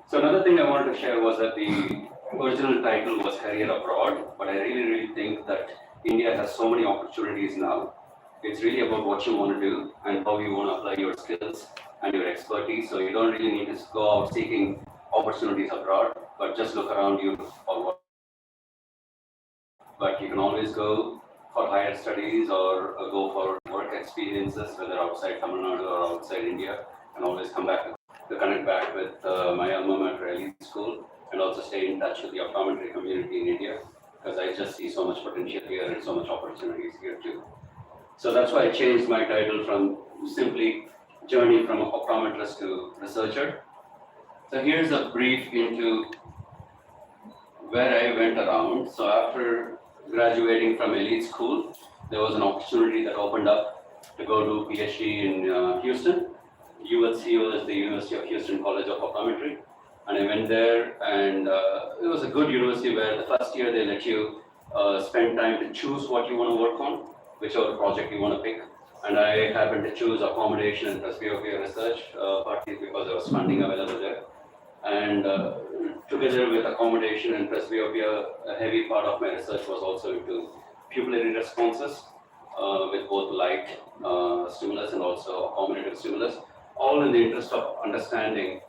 So another thing I wanted to share was that the original title was Career Abroad, but I really think that India has so many opportunities now. It's really about what you want to do and how you want to apply your skills and your expertise. So you don't really need to go out seeking opportunities abroad, but just look around you for what. But you can always go for higher studies or go for work experiences, whether outside Tamil Nadu or outside India, and always come back to connect back with my alma mater, elite school, and also stay in touch with the optometry community in India, because I just see so much potential here and so much opportunities here too. So that's why I changed my title from simply journey from optometrist to researcher. So here's a brief into where I went around. So after graduating from elite school, there was an opportunity that opened up to go do PhD in Houston. UHCO is the University of Houston College of Optometry. And I went there, and it was a good university where the first year they let you spend time to choose what you want to work on, whichever project you want to pick. And I happened to choose accommodation and presbyopia research, partly because there was funding available there. And together with accommodation and presbyopia, a heavy part of my research was also into pupillary responses with both light stimulus and also accommodative stimulus, all in the interest of understanding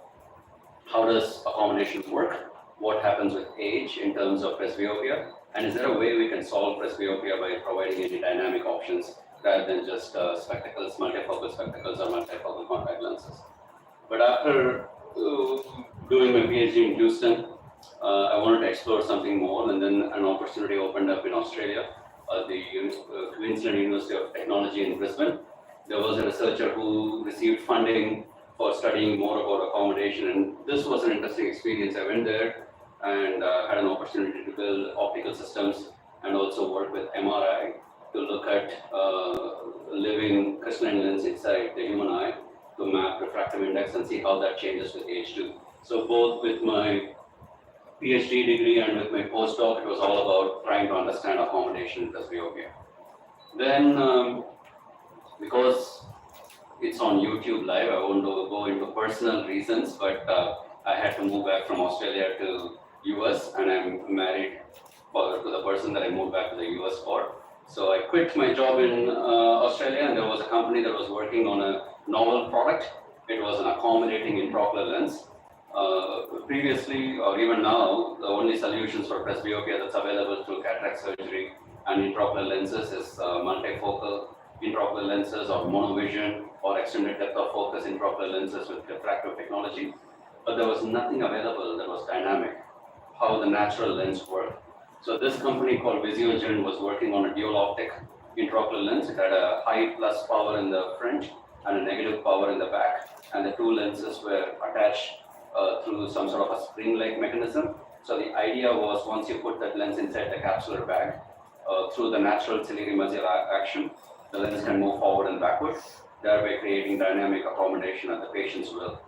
how does accommodation work, what happens with age in terms of presbyopia, and is there a way we can solve presbyopia by providing any dynamic options rather than just spectacles, multifocal spectacles or multifocal contact lenses. But after doing my PhD in Houston, I wanted to explore something more, and then an opportunity opened up in Australia, the Queensland University of Technology in Brisbane. There was a researcher who received funding for studying more about accommodation, and this was an interesting experience. I went there and had an opportunity to build optical systems and also work with MRI to look at living crystalline lens inside the human eye to map refractive index and see how that changes with age too. So both with my PhD degree and with my postdoc, it was all about trying to understand accommodation in presbyopia. Then, because it's on YouTube Live, I won't go into personal reasons, but I had to move back from Australia to US, and I'm married to the person that I moved back to the US for. So I quit my job in Australia, and there was a company that was working on a novel product. It was an accommodating intraocular lens. Previously, or even now, the only solutions for presbyopia that's available through cataract surgery and intraocular lenses is multifocal intraocular lenses or monovision or extended depth of focus intraocular lenses with refractive technology. But there was nothing available that was dynamic, how the natural lens worked. So this company called Visiogen was working on a dual optic intraocular lens. It had a high plus power in the front and a negative power in the back, and the two lenses were attached through some sort of a spring-like mechanism. So the idea was, once you put that lens inside the capsular bag, through the natural ciliary muscle action, the lens can move forward and backward, thereby creating dynamic accommodation at the patient's will.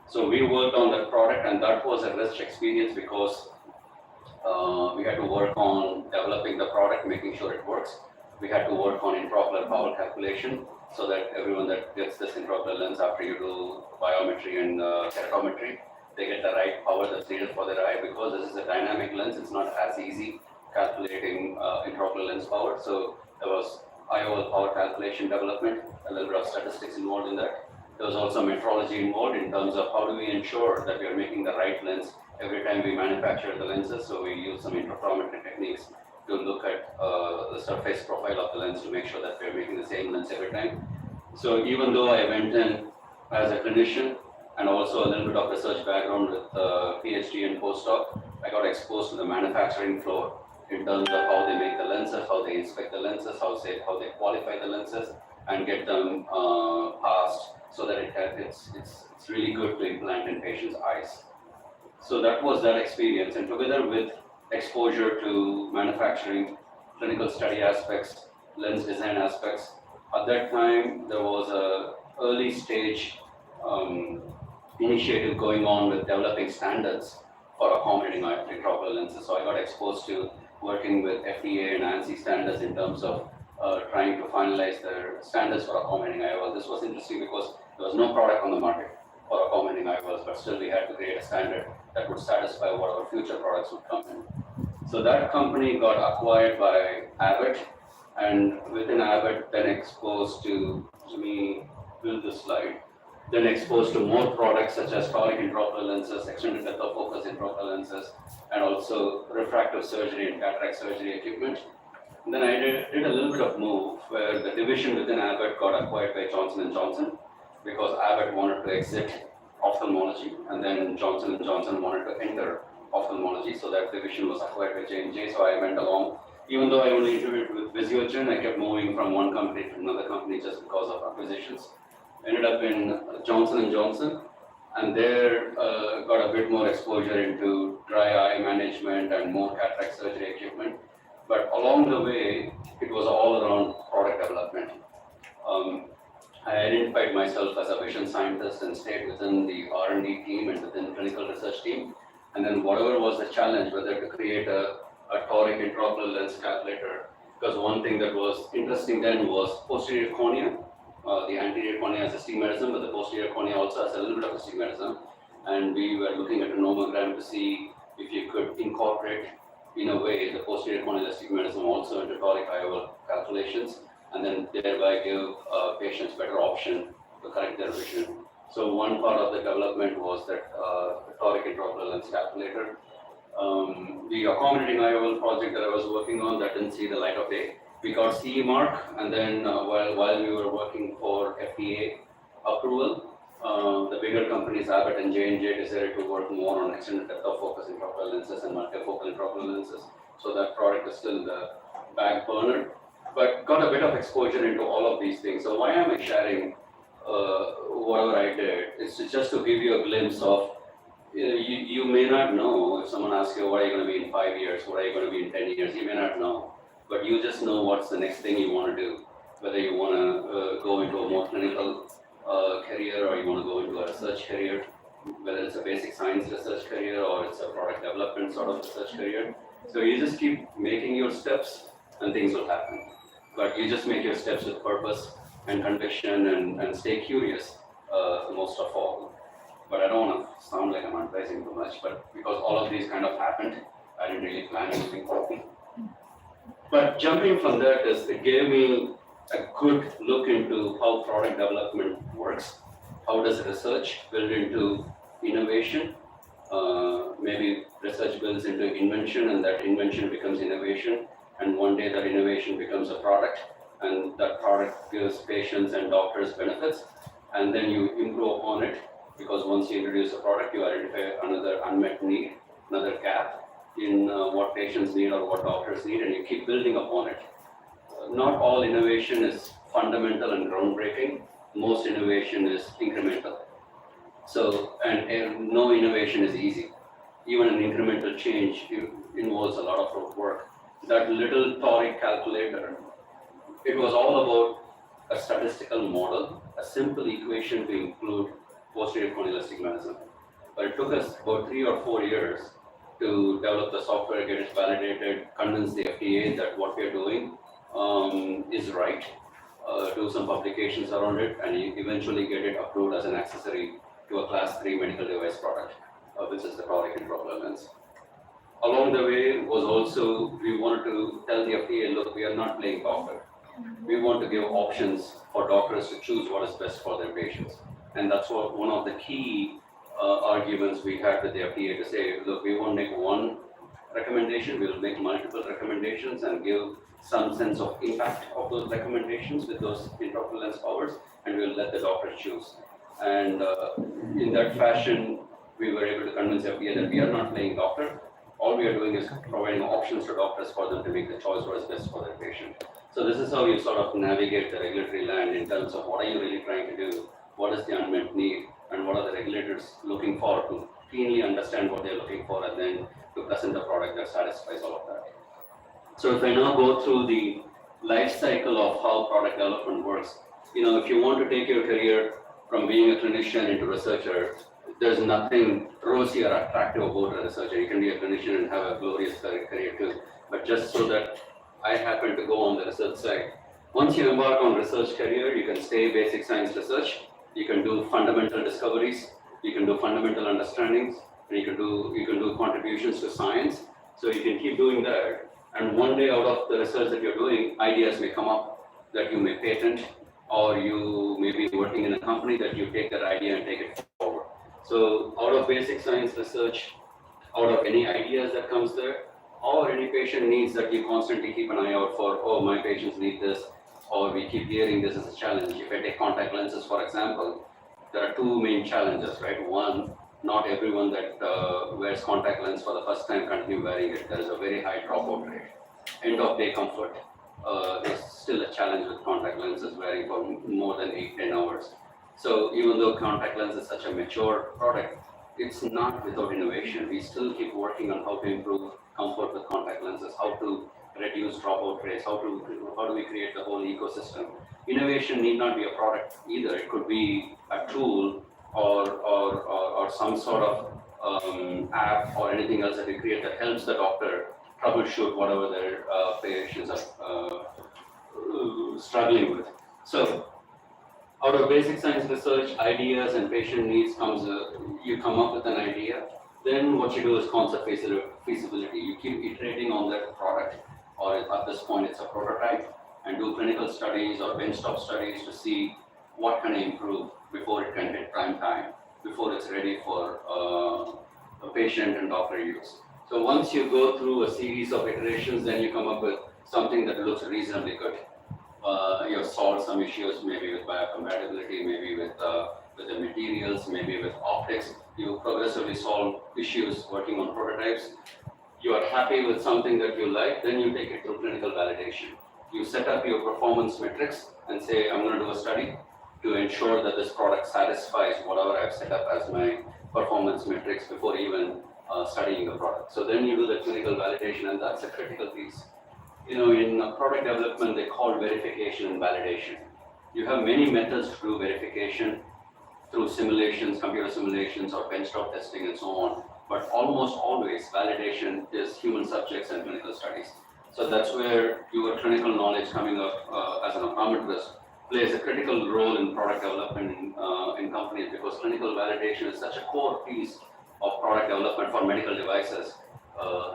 So we worked on that product, and that was a rich experience because we had to work on developing the product, making sure it works. We had to work on intraocular power calculation so that everyone that gets this intraocular lens after you do biometry and keratometry, they get the right power that's needed for their eye, because this is a dynamic lens. It's not as easy calculating intraocular lens power. So there was IOL power calculation development, a little bit of statistics involved in that. There was also metrology involved in terms of how do we ensure that we are making the right lens every time we manufacture the lenses. So we use some interferometry techniques to look at the surface profile of the lens to make sure that we are making the same lens every time. So even though I went in as a clinician and also a little bit of research background with PhD and postdoc, I got exposed to the manufacturing floor in terms of how they make the lenses, how they inspect the lenses, how they qualify the lenses and get them passed so that it's really good to implant in patients' eyes. So that was that experience, and together with exposure to manufacturing, clinical study aspects, lens design aspects, at that time there was a early stage initiative going on with developing standards for accommodating intraocular lenses. So I got exposed to working with FDA and ANSI standards in terms of trying to finalize their standards for accommodating IOL. This was interesting because there was no product on the market. for accommodating IOLs, but still we had to create a standard that would satisfy what our future products would come in. So that company got acquired by Abbott, and within Abbott, then exposed to, let me build this slide, then exposed to more products such as toric intraocular lenses, extended depth of focus intraocular lenses, and also refractive surgery and cataract surgery equipment. And then I did a little bit of move where the division within Abbott got acquired by Johnson & Johnson because Abbott wanted to exit ophthalmology, and then Johnson & Johnson wanted to enter ophthalmology, so that division was acquired by J&J, so I went along. Even though I only interviewed with Visiogen, I kept moving from one company to another company just because of acquisitions. Ended up in Johnson & Johnson, and there got a bit more exposure into dry eye management and more cataract surgery equipment. But along the way, it was all around product development. I identified myself as a vision scientist and stayed within the R&D team and within clinical research team. And then whatever was the challenge, whether to create a toric intraocular lens calculator, because one thing that was interesting then was posterior cornea. The anterior cornea has astigmatism, but the posterior cornea also has a little bit of astigmatism. And we were looking at a nomogram to see if you could incorporate, in a way, the posterior corneal astigmatism also into toric IOL calculations, and then thereby give patients better option to correct their vision. So one part of the development was that toric intraocular lens calculator. The accommodating IOL project that I was working on, that didn't see the light of day. We got CE mark, and then while we were working for FDA approval, the bigger companies, Abbott and J&J, decided to work more on extended depth of focus intraocular lenses and multifocal intraocular lenses. So that product is still the back burner, but got a bit of exposure into all of these things. So why am I sharing whatever I did? It's just to give you a glimpse of, you may not know if someone asks you, what are you going to be in 5 years? What are you going to be in 10 years? You may not know, but you just know what's the next thing you want to do. Whether you want to go into a more clinical career, or you want to go into a research career, whether it's a basic science research career or it's a product development sort of research career. So you just keep making your steps and things will happen. But you just make your steps with purpose and conviction and stay curious most of all. But I don't want to sound like I'm advising too much, but because all of these kind of happened, I didn't really plan anything for me. But jumping from that is, it gave me a good look into how product development works. How does research build into innovation? Maybe research builds into invention, and that invention becomes innovation. And one day that innovation becomes a product, and that product gives patients and doctors benefits. And then you improve upon it, because once you introduce a product, you identify another unmet need, another gap in what patients need or what doctors need, and you keep building upon it. Not all innovation is fundamental and groundbreaking. Most innovation is incremental. So, and no innovation is easy. Even an incremental change involves a lot of work. That little toric calculator, it was all about a statistical model, a simple equation to include posterior corneal astigmatism. But it took us about 3 or 4 years to develop the software, get it validated, convince the FDA that what we're doing is right, do some publications around it, and eventually get it approved as an accessory to a class 3 medical device product, which is the toric intraocular lens. Along the way was also, we wanted to tell the FDA, look, we are not playing doctor. We want to give options for doctors to choose what is best for their patients. And that's what one of the key arguments we had with the FDA, to say, look, we won't make one recommendation, we will make multiple recommendations and give some sense of impact of those recommendations with those intraocular lens powers, and we'll let the doctor choose. And in that fashion, we were able to convince FDA that we are not playing doctor. All we are doing is providing options to doctors for them to make the choice what is best for their patient. So this is how you sort of navigate the regulatory land in terms of what are you really trying to do, what is the unmet need, and what are the regulators looking for, to keenly understand what they're looking for, and then to present a product that satisfies all of that. So if I now go through the life cycle of how product development works, if you want to take your career from being a clinician into researcher, there's nothing rosy or attractive about a researcher. You can be a clinician and have a glorious career too. But just so that I happen to go on the research side. Once you embark on research career, you can stay basic science research. You can do fundamental discoveries. you can do fundamental understandings, and you can do contributions to science. So you can keep doing that, and one day out of the research that you're doing, ideas may come up that you may patent, or you may be working in a company that you take that idea and take it forward. So out of basic science research, out of any ideas that comes there, or any patient needs that you constantly keep an eye out for, oh, my patients need this, or we keep hearing this as a challenge. If I take contact lenses, for example, there are two main challenges, right? One, not everyone that wears contact lens for the first time continue wearing it. There is a very high dropout rate. End of day comfort is still a challenge with contact lenses wearing for more than 8-10 hours. So even though contact lens is such a mature product, it's not without innovation. We still keep working on how to improve comfort with contact lenses, how to reduce dropout rates, how do we create the whole ecosystem. Innovation need not be a product either. It could be a tool or some sort of app or anything else that we create that helps the doctor troubleshoot whatever their patients are struggling with. So out of basic science research, ideas and patient needs comes, you come up with an idea, then what you do is concept feasibility. You keep iterating on that product, or at this point it's a prototype, and do clinical studies or benchtop studies to see what can improve before it can hit prime time, before it's ready for a patient and doctor use. So once you go through a series of iterations, then you come up with something that looks reasonably good. You have solved some issues, maybe with biocompatibility, maybe with the materials, maybe with optics. You progressively solve issues working on prototypes. You are happy with something that you like, then you take it to clinical validation. You set up your performance metrics and say, I'm going to do a study to ensure that this product satisfies whatever I've set up as my performance metrics before even studying the product. So then you do the clinical validation, and that's a critical piece. You know, in product development, they call verification and validation. You have many methods to do verification through simulations, computer simulations, or benchtop testing, and so on. But almost always, validation is human subjects and clinical studies. So that's where your clinical knowledge coming up as an optometrist plays a critical role in product development in companies, because clinical validation is such a core piece of product development for medical devices.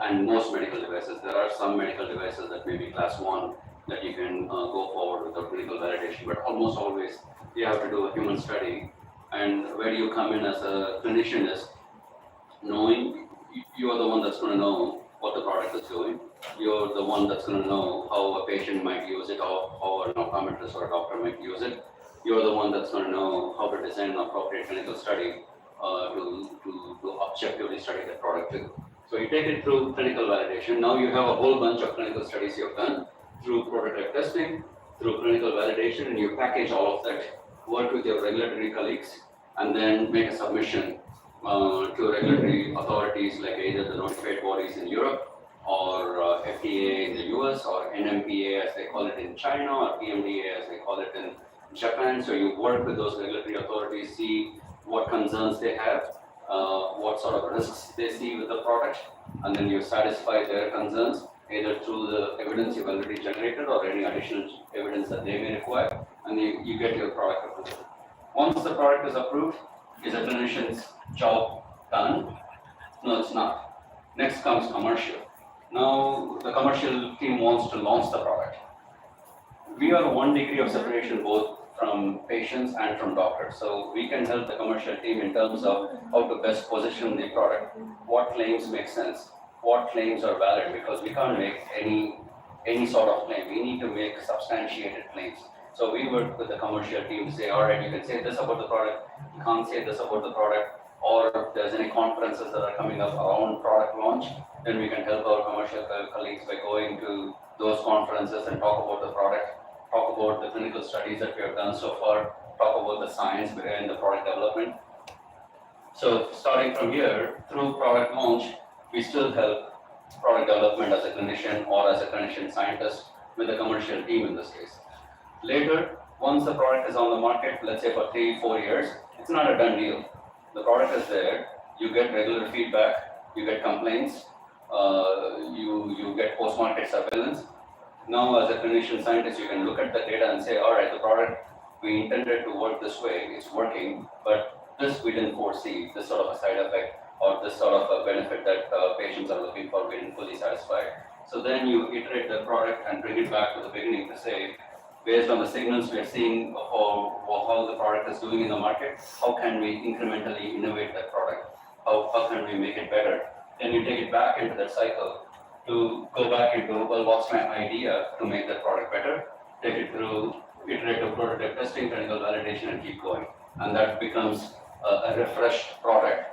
And most medical devices. There are some medical devices that may be class 1 that you can go forward without clinical validation, but almost always you have to do a human study. And where you come in as a clinician is knowing you are the one that's going to know what the product is doing. You're the one that's going to know how a patient might use it, or how an optometrist or a doctor might use it. You're the one that's going to know how to design an appropriate clinical study to objectively study the product too. So you take it through clinical validation. Now you have a whole bunch of clinical studies you've done through prototype testing, through clinical validation, and you package all of that, work with your regulatory colleagues, and then make a submission to regulatory authorities like either the notified bodies in Europe, or FDA in the US, or NMPA as they call it in China, or PMDA as they call it in Japan. So you work with those regulatory authorities, see what concerns they have, what sort of risks they see with the product, and then you satisfy their concerns either through the evidence you've already generated or any additional evidence that they may require, and you get your product approved. Once the product is approved, is a clinician's job done? No, it's not. Next comes commercial. Now the commercial team wants to launch the product. We are 1 degree of separation both from patients and from doctors. So we can help the commercial team in terms of how to best position the product, what claims make sense, what claims are valid, because we can't make any sort of claim. We need to make substantiated claims. So we work with the commercial team to say, all right, you can say this about the product, you can't say this about the product, or if there's any conferences that are coming up around product launch, then we can help our commercial colleagues by going to those conferences and talk about the product, talk about the clinical studies that we have done so far, talk about the science behind the product development. So starting from here, through product launch, we still help product development as a clinician or as a clinician scientist with the commercial team in this case. Later, once the product is on the market, let's say for 3-4 years, it's not a done deal. The product is there, you get regular feedback, you get complaints, you get post-market surveillance. Now as a clinician scientist, you can look at the data and say, all right, the product, we intended to work this way, it's working, but this we didn't foresee, this sort of a side effect or this sort of a benefit that patients are looking for, we didn't fully satisfied. So then you iterate the product and bring it back to the beginning to say, based on the signals we are seeing of how the product is doing in the market, how can we incrementally innovate that product? How can we make it better? Then you take it back into that cycle to go back into, well, what's my idea to make that product better? Take it through iterative prototype testing, clinical validation, and keep going. And that becomes a refreshed product.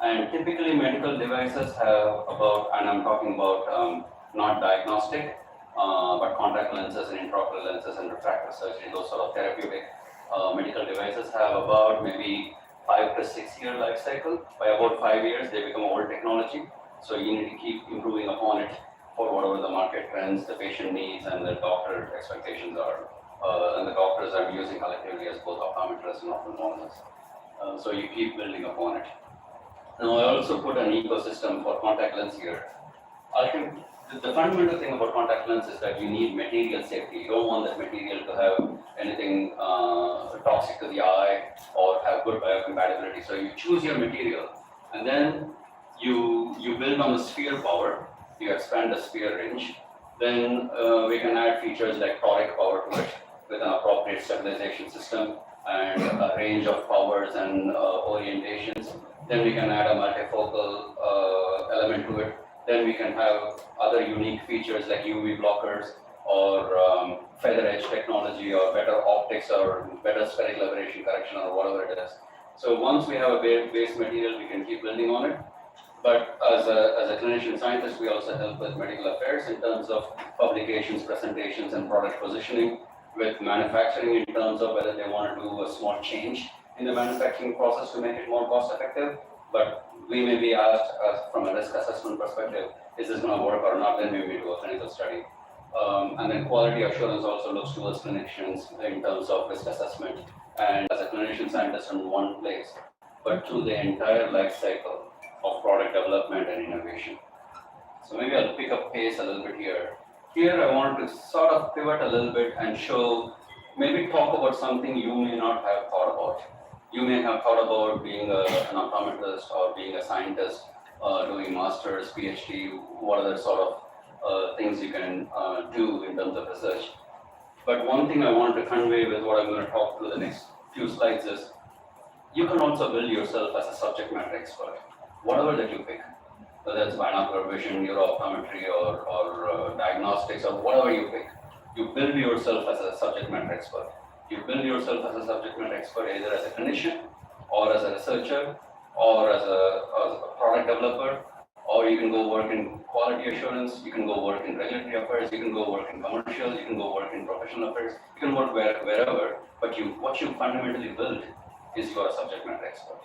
And typically medical devices have about, and I'm talking about not diagnostic, but contact lenses and intraocular lenses and refractive surgery, those sort of therapeutic medical devices have about maybe 5 to 6 year life cycle. By about 5 years, they become old technology. So you need to keep improving upon it for whatever the market trends, the patient needs, and the doctor expectations are. And the doctors are using collectively as both optometrists and ophthalmologists. So you keep building upon it. Now I also put an ecosystem for contact lens here. I think the fundamental thing about contact lens is that you need material safety. You don't want that material to have anything toxic to the eye or have good biocompatibility. So you choose your material and then you build on the sphere power, you expand the sphere range. Then we can add features like toric power to it with an appropriate stabilization system and a range of powers and orientations. Then we can add a multifocal element to it. Then we can have other unique features like UV blockers or feather edge technology or better optics or better spherical aberration correction or whatever it is. So once we have a base material, we can keep building on it. But as a clinician scientist, we also help with medical affairs in terms of publications, presentations, and product positioning, with manufacturing in terms of whether they want to do a small change in the manufacturing process to make it more cost effective. But we may be asked from a risk assessment perspective, is this going to work or not? Then we may do a clinical study. And then quality assurance also looks towards clinicians in terms of risk assessment. And as a clinician scientist in one place, but through the entire life cycle of product development and innovation. So maybe I'll pick up pace a little bit here. Here I wanted to sort of pivot a little bit and show, maybe talk about something you may not have thought about. You may have thought about being an optometrist or being a scientist, doing master's, PhD, what other sort of things you can do in terms of research. But one thing I wanted to convey with what I'm going to talk through the next few slides is, you can also build yourself as a subject matter expert, whatever that you pick, whether it's binocular vision, neuro-optometry, or diagnostics, or whatever you pick. You build yourself as a subject matter expert. You build yourself as a subject matter expert either as a clinician, or as a researcher, or as a product developer, or you can go work in quality assurance, you can go work in regulatory affairs, you can go work in commercial, you can go work in professional affairs, you can work wherever, but what you fundamentally build is you are a subject matter expert.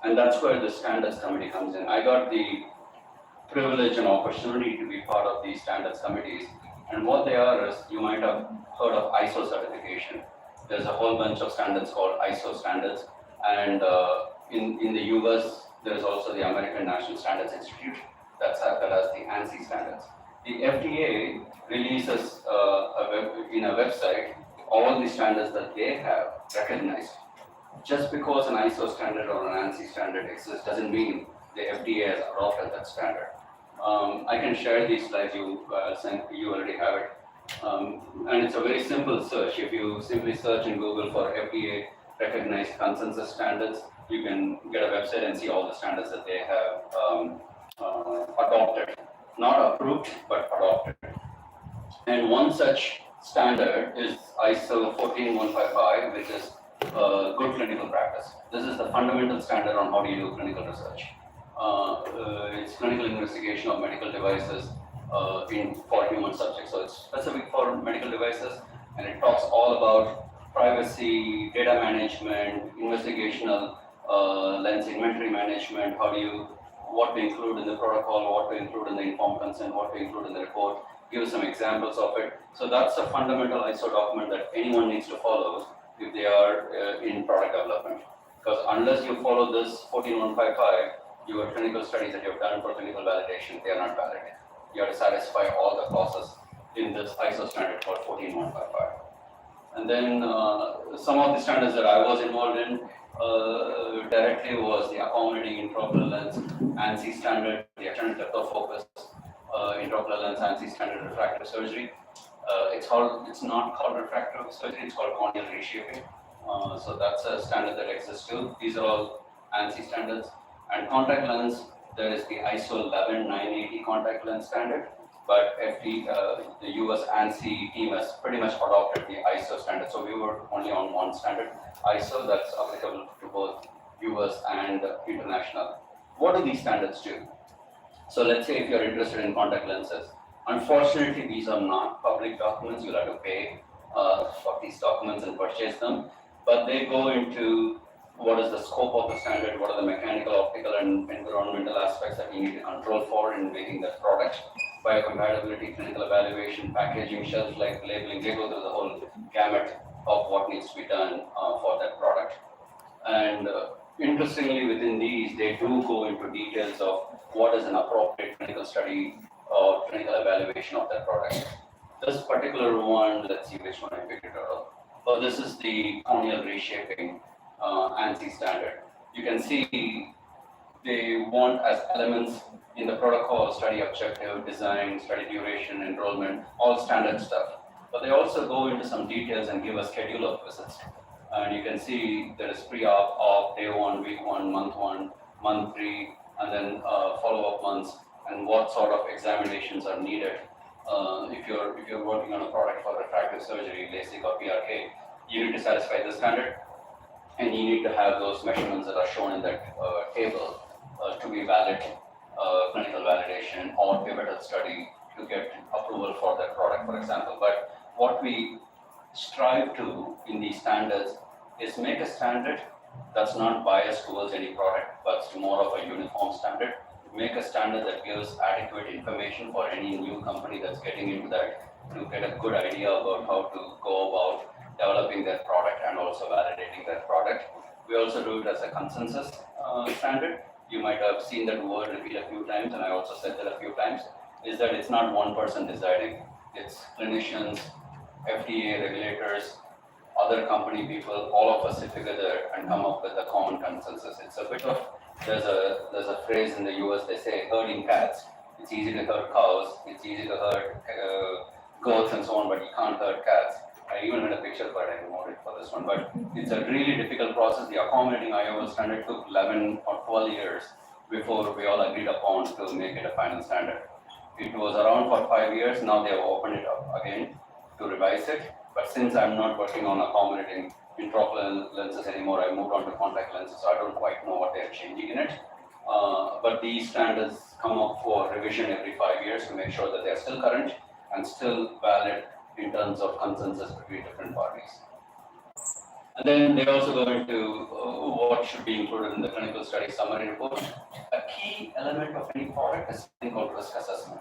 And that's where the standards committee comes in. I got the privilege and opportunity to be part of these standards committees. And what they are is, you might have heard of ISO certification. There's a whole bunch of standards called ISO standards. And in the US, there's also the American National Standards Institute that has the ANSI standards. The FDA releases in a website all the standards that they have recognized. Just because an ISO standard or an ANSI standard exists doesn't mean the FDA has adopted that standard. I can share these slides, you already have it. And it's a very simple search. If you simply search in Google for FDA recognized consensus standards, you can get a website and see all the standards that they have adopted. Not approved, but adopted. And one such standard is ISO 14155, which is good clinical practice. This is the fundamental standard on how do you do clinical research. It's clinical investigation of medical devices for human subjects. So it's specific for medical devices, and it talks all about privacy, data management, investigational lens inventory management, what to include in the protocol, what to include in the informed consent, what to include in the report, give some examples of it. So that's a fundamental ISO document that anyone needs to follow if they are in product development. Because unless you follow this 14155, your clinical studies that you've done for clinical validation, they are not valid. You have to satisfy all the clauses in this ISO standard called 14155. And then some of the standards that I was involved in, directly was the accommodating intraocular lens, ANSI standard, the extended depth of focus, intraocular lens, ANSI standard refractive surgery. It's not called refractive surgery, it's called corneal reshaping. So that's a standard that exists too. These are all ANSI standards. And contact lens, there is the ISO 11980 contact lens standard, but the US ANSI team has pretty much adopted the ISO standard. So we were only on one standard, ISO, that's applicable to both US and international. What do these standards do? So let's say if you're interested in contact lenses, unfortunately these are not public documents, you'll have to pay for these documents and purchase them, but they go into what is the scope of the standard, what are the mechanical, optical and environmental aspects that you need to control for in making that product, biocompatibility, clinical evaluation, packaging, shelf life, labeling, they go through the whole gamut of what needs to be done for that product. And interestingly, within these, they do go into details of what is an appropriate clinical study or clinical evaluation of that product. This particular one, let's see which one I picked it up. So this is the corneal reshaping ANSI standard. You can see they want as elements in the protocol, study objective, design, study duration, enrollment, all standard stuff. But they also go into some details and give a schedule of visits. And you can see there is pre-op, op, day 1, week 1, month 3, and then follow-up months, and what sort of examinations are needed. If you're working on a product for refractive surgery, LASIK or PRK, you need to satisfy the standard, and you need to have those measurements that are shown in that table to be valid clinical validation or pivotal study to get approval for that product, for example. But what we strive to in these standards is make a standard that's not biased towards any product, but it's more of a uniform standard. Make a standard that gives adequate information for any new company that's getting into that to get a good idea about how to go about developing their product and also validating their product. We also do it as a consensus standard. You might have seen that word repeat a few times, and I also said that a few times, is that it's not one person deciding. It's clinicians, FDA, regulators, other company people, all of us sit together and come up with a common consensus. It's a bit of, there's a phrase in the US, they say herding cats. It's easy to herd cows, it's easy to herd goats and so on, but you can't herd cats. I even had a picture for it, I removed it for this one, but it's a really difficult process. The accommodating IOL standard took 11 or 12 years before we all agreed upon to make it a final standard. It was around for 5 years, now they have opened it up again to revise it. But since I'm not working on accommodating intraocular lenses anymore, I moved on to contact lenses, so I don't quite know what they're changing in it. But these standards come up for revision every 5 years to make sure that they're still current and still valid in terms of consensus between different parties. And then they also go into what should be included in the clinical study summary report. A key element of any product is something called risk assessment.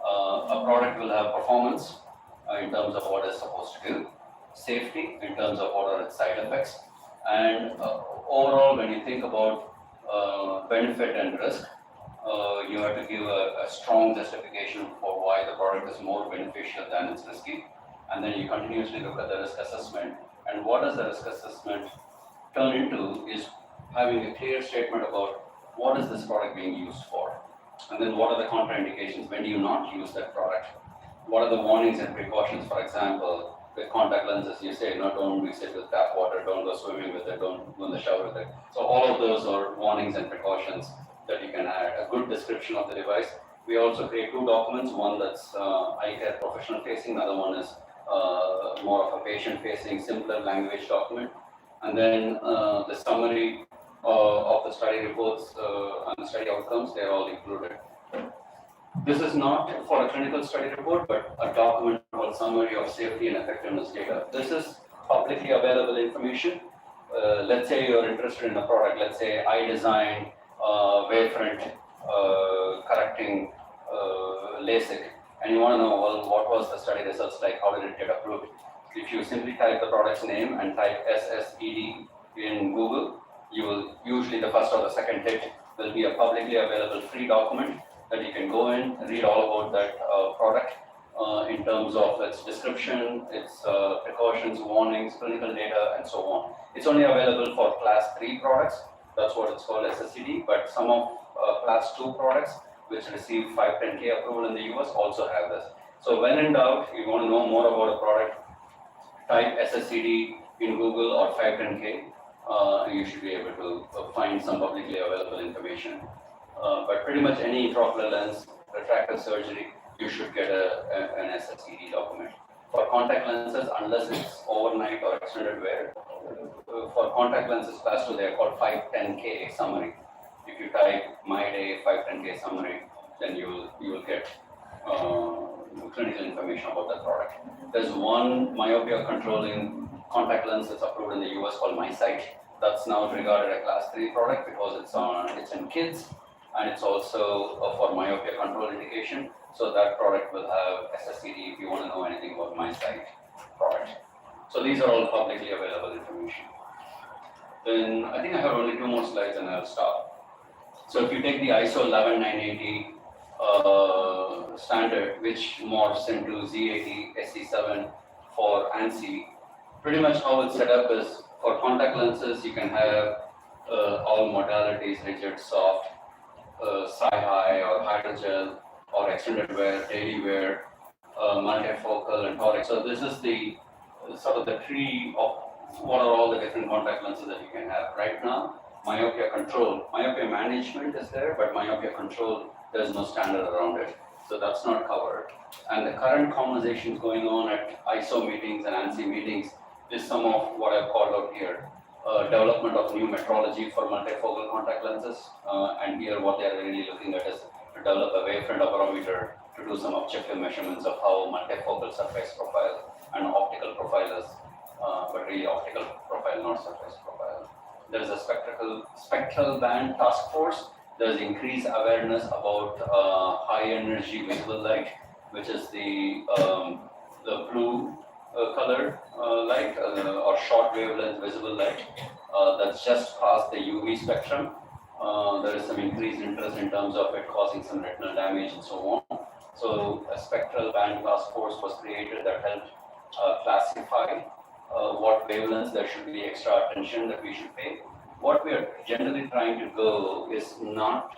A product will have performance in terms of what it's supposed to do, safety in terms of what are its side effects, and overall, when you think about benefit and risk, you have to give a strong justification for why the product is more beneficial than it's risky. And then you continuously look at the risk assessment. And what does the risk assessment turn into is having a clear statement about what is this product being used for. And then what are the contraindications, when do you not use that product? What are the warnings and precautions? For example, with contact lenses, you say, no, don't mix it with tap water, don't go swimming with it, don't go in the shower with it. So all of those are warnings and precautions that you can add. A good description of the device. We also create 2 documents, one that's eye care professional facing, another one is more of a patient facing, simpler language document. And then the summary of the study reports and the study outcomes, they're all included. This is not for a clinical study report, but a document called Summary of Safety and Effectiveness Data. This is publicly available information. Let's say you're interested in a product. Let's say I designed wavefront correcting LASIK, and you want to know, well, what was the study results like? How did it get approved? If you simply type the product's name and type SSED in Google, you will usually the first or the second hit will be a publicly available free document that you can go in, read all about that product, in terms of its description, its precautions, warnings, clinical data, and so on. It's only available for class 3 products. That's what it's called, SSCD. But some of class 2 products, which receive 510K approval in the US, also have this. So when in doubt, you want to know more about a product, type SSCD in Google or 510K. You should be able to find some publicly available information. But pretty much any intraocular lens, refractive surgery, you should get an SSCD document. For contact lenses, unless it's overnight or extended wear, for contact lenses class 2, they are called 510K summary. If you type my day 510K summary, then you will get clinical information about that product. There's one myopia controlling contact lens that's approved in the US called MySight. That's now regarded a class 3 product because it's in kids, and it's also for myopia control indication. So that product will have SSCD if you want to know anything about MySight product. So these are all publicly available information. Then I think I have only 2 more slides and I'll stop. So if you take the ISO 11980 standard, which morphs into Z80, SC7 for ANSI, pretty much how it's set up is for contact lenses, you can have all modalities, rigid, soft, Sci-High or hydrogel, or extended wear, daily wear, multifocal and toric. So this is the sort of the tree of what are all the different contact lenses that you can have. Right now, myopia control, myopia management is there, but myopia control, there's no standard around it. So that's not covered. And the current conversations going on at ISO meetings and ANSI meetings is some of what I've called out here. Development of new metrology for multifocal contact lenses. And here what they're really looking at is to develop a wavefront barometer to do some objective measurements of how multifocal surface profile and optical profile is, but really optical profile, not surface profile. There's a spectral band task force. There's increased awareness about high energy visible light, which is the blue color light or short wavelength visible light that's just past the UV spectrum. There is some increased interest in terms of it causing some retinal damage and so on. So a spectral band task force was created that helped classify what wavelengths there should be extra attention that we should pay. What we are generally trying to go is not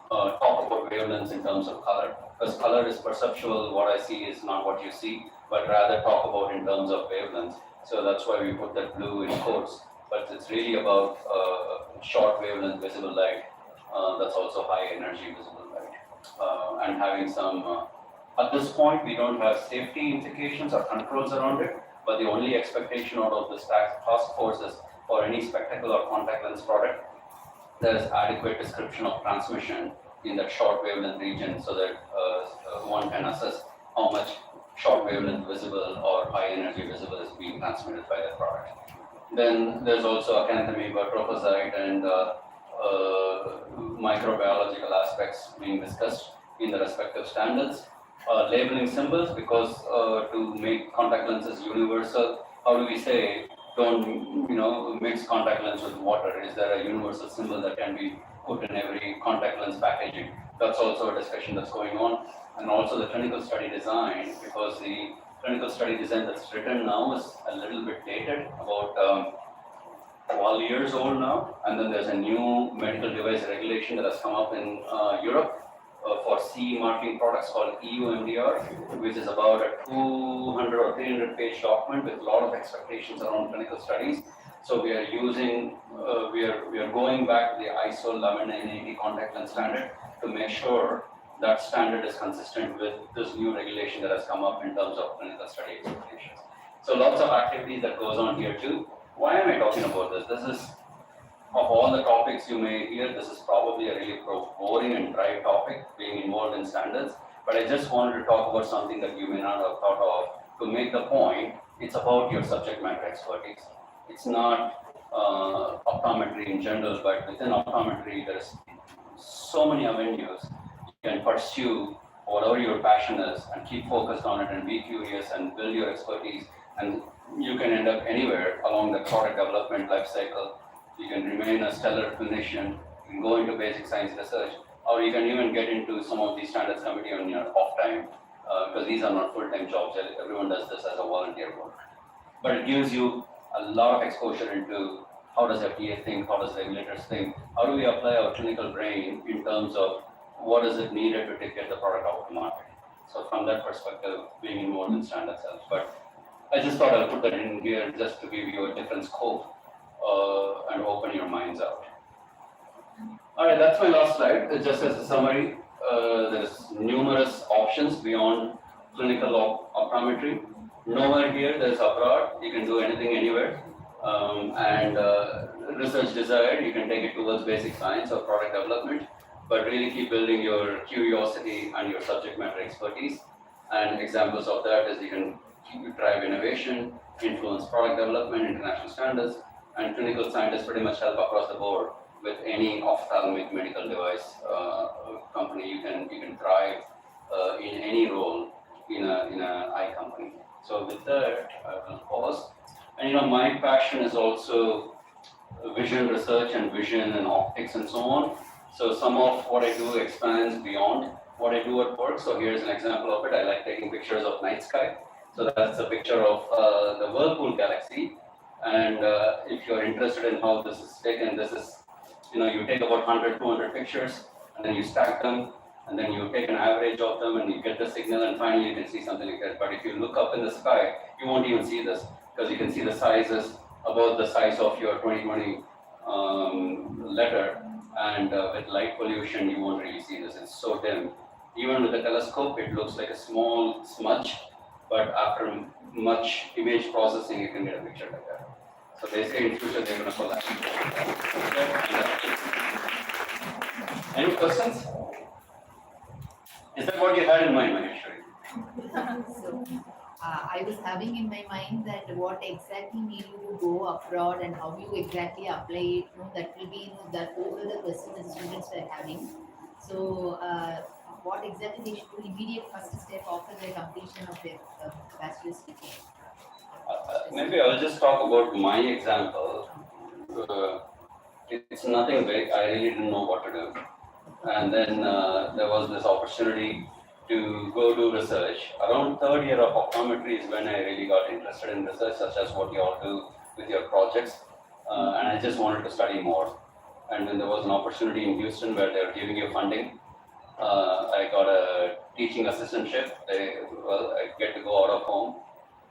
talk about wavelengths in terms of color, because color is perceptual. What I see is not what you see, but rather talk about in terms of wavelengths. So that's why we put that blue in quotes. But it's really about short wavelength visible light that's also high energy visible light. And having some, at this point, we don't have safety implications or controls around it, but the only expectation out of this task force is for any spectacle or contact lens product, there is adequate description of transmission in that short wavelength region so that one can assess how much short wavelength visible or high energy visible is being transmitted by the product. Then there's also acanthamoeba, trophozoite, and microbiological aspects being discussed in the respective standards. Labeling symbols, because to make contact lenses universal, how do we say don't mix contact lens with water? Is there a universal symbol that can be put in every contact lens packaging? That's also a discussion that's going on. And also the clinical study design, because the clinical study design that's written now is a little bit dated, about 12 years old now. And then there's a new medical device regulation that has come up in Europe for CE marking products called EU MDR, which is about a 200 or 300 page document with a lot of expectations around clinical studies. So we are using, we are going back to the ISO 11980 contact lens standard to make sure that standard is consistent with this new regulation that has come up in terms of clinical study expectations. So lots of activities that goes on here too. Why am I talking about this? This is, of all the topics you may hear, this is probably a really boring and dry topic, being involved in standards. But I just wanted to talk about something that you may not have thought of. To make the point, it's about your subject matter expertise. It's not optometry in general, but within optometry, there's so many avenues you can pursue whatever your passion is and keep focused on it and be curious and build your expertise. And you can end up anywhere along the product development life cycle. You can remain a stellar clinician, you can go into basic science research, or you can even get into some of these standards committee on your off time because these are not full-time jobs. Everyone does this as a volunteer work. But it gives you a lot of exposure into how does FDA think, how does regulators think, how do we apply our clinical brain in terms of what is it needed to get the product out to market. So from that perspective, being involved in standards helps. But I just thought I'll put that in here just to give you a different scope and open your minds out. All right, that's my last slide. Just as a summary, there's numerous options beyond clinical optometry. Nowhere here, there's abroad. You can do anything anywhere. Research desired, you can take it towards basic science or product development, but really keep building your curiosity and your subject matter expertise. And examples of that is you can drive innovation, influence product development, international standards, and clinical scientists pretty much help across the board with any ophthalmic medical device company. You can thrive in any role in a eye company. So with that, I will pause. And my passion is also vision research and vision and optics and so on. So some of what I do expands beyond what I do at work. So here's an example of it. I like taking pictures of night sky. So that's a picture of the Whirlpool galaxy. And if you're interested in how this is taken, this is, you take about 100, 200 pictures, and then you stack them, and then you take an average of them, and you get the signal, and finally you can see something like that. But if you look up in the sky, you won't even see this, because you can see the sizes about the size of your 2020 letter, and with light pollution, you won't really see this. It's so dim. Even with the telescope, it looks like a small smudge, but after much image processing, you can get a picture like that. So they say in future they're going to collapse. Any questions? Is that what you had in mind, Maheshwari? So, I was having in my mind that what exactly need you to go abroad and how you exactly apply it. That will be that those are the questions that students were having. So, what exactly they should do immediate first step after the completion of their bachelor's degree? Maybe I'll just talk about my example. It's nothing big. I really didn't know what to do. And then there was this opportunity to go do research. Around third year of optometry is when I really got interested in research, such as what you all do with your projects. And I just wanted to study more. And then there was an opportunity in Houston where they were giving you funding. I got a teaching assistantship. I get to go out of home.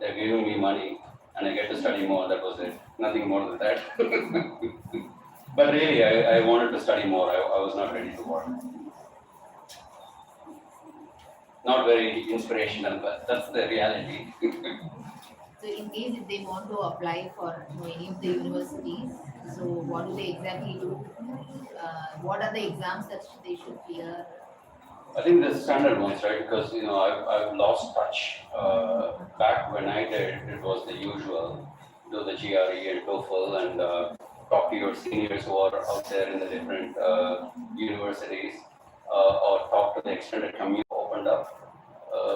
They're giving me money and I get to study more. That was it. Nothing more than that. But really, I wanted to study more. I was not ready to work. Not very inspirational, but that's the reality. So in case if they want to apply for any of the universities, so what do they exactly do? What are the exams that they should clear? I think the standard ones, right? Because I've lost touch. Back when I did, it was the usual: do the GRE and TOEFL and talk to your seniors who are out there in the different universities, or talk to the extended community opened up.